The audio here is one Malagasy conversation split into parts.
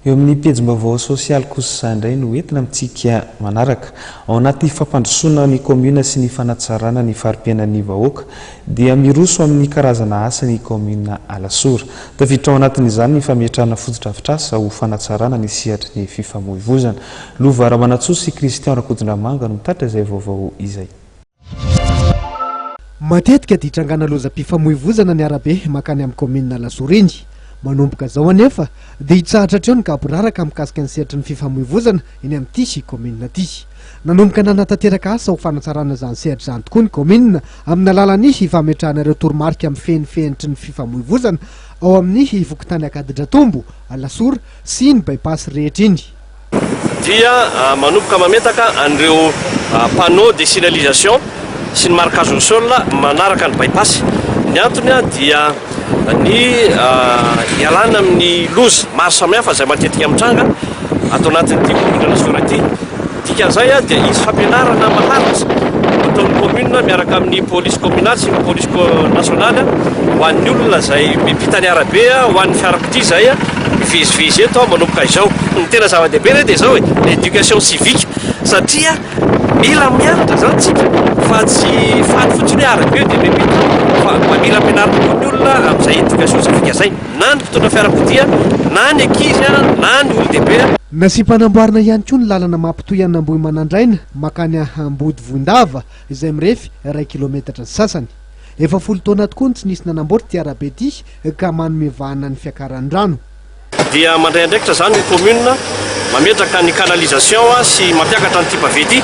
eo amin'ny pejim-baovao sosialy kosa indray no entina amintsika manaraka ao anaty fampandrosoana ny komuna sy ny fanatsarana ny farimpiainan'ny vahoaka dia miroso amin'ny karazana asa ny komuna Alasora. Tafiditra ao anatin'izany ny fametrahana fotodrafitrasa ho fanatsarana ny sehatry ny fifamoivoizana. Lova Ramanatsoa sy Christian Rakodondramanga no mitatra izay vaovao izay. Matetika dia hitrangana lozam-pifamoivoizana ny arabe makany amin'ny komuna Alasora iny. Manomboka zao anefa dia hitsahatra hatreo ny kaboraraka mikasika ny sehatry ny fifamoivoizana eny amin'ity komuna ity. Nanomboka nanatanteraka asa ho fanatsarana izany sehatra izany tokoa ny komuna amin'ny alalan'ny fametrahana ireo toromarika amin'ny fenifenitry ny fifamoivoizana ao amin'ny vokotany Akadidratombo, Alasora sy ny bypass rehetra iny. Dia manomboka mametaka an'ireo panneau de signalisation sy ny marquage au sol manaraka ny bypass. Ny antony dia ny ialana amin'ny loza maro samihafa izay matetika mitranga atao anatin'ity komuna Alasora ity. Dikan'izay dia izy fampianarana maharitra ataon'ny komuna miaraka amin'ny polisy communale sy ny polisy nationale ho an'ny olona izay mipita ny arabe ho an'ny fiarakodia izay mivezivezy eto manomboka izao. Ny tena zava-dehibe dia izao l'éducation civique satria mila mianatra zany tsika fa tsy faly fotsiny arabe dia mipita fa mila ampianarana koa ny olona amin'izay éducation civique izay na ny mpitondra fiarakodia na ny ankizy na ny olon-dehibe. Nasipanamboarina ihany koa ny lalana mampitohy an'ny Ambohimanandraina makany Ambody Voindava izay mirefy 2 kilometatra ny sasany. Efa 10 taona tokoa ny tsy nisy nanamboatra ity arabe ity ka manome vahana ny fiakaran-drano. Dia mandray andraikitra zany ny komuna mametraka ny canalisation sy mampiakatra ny type ity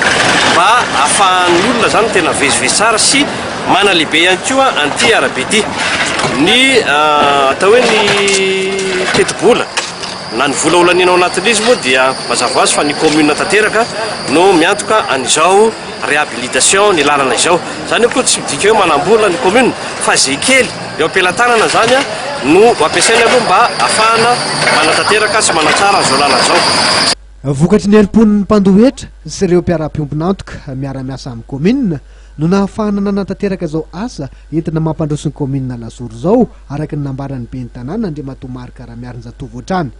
mba ahafahan'ny olona zany tena vezivezy tsara sy mana lehibe ihany koa an'ity arabe ity. Ny atao hoe ny tetibola na ny vola olanina ao anatin'izy moa dia mazava azy fa ny komuna tanteraka no miantoka an'izao réhabilitation ny lalana izao. Zany koa tsy midika hoe manambola ny komuna fa zay kely eo am-pelantanana zany no ampiasaina aloha mba ahafahana manatanteraka sy manatsara zao lalana zao. Vokatry ny helpon'ny mpandohetra sy ireo mpiara-piombonantoka miara-miasa amin'ny komuna no nahafahana nanatanteraka zao asa entina mampandroso ny komuna Alasora zao araka ny nambaran'ny ben'ny tanàna Andriamatoa Marc Karamiarinjatovo hatrany.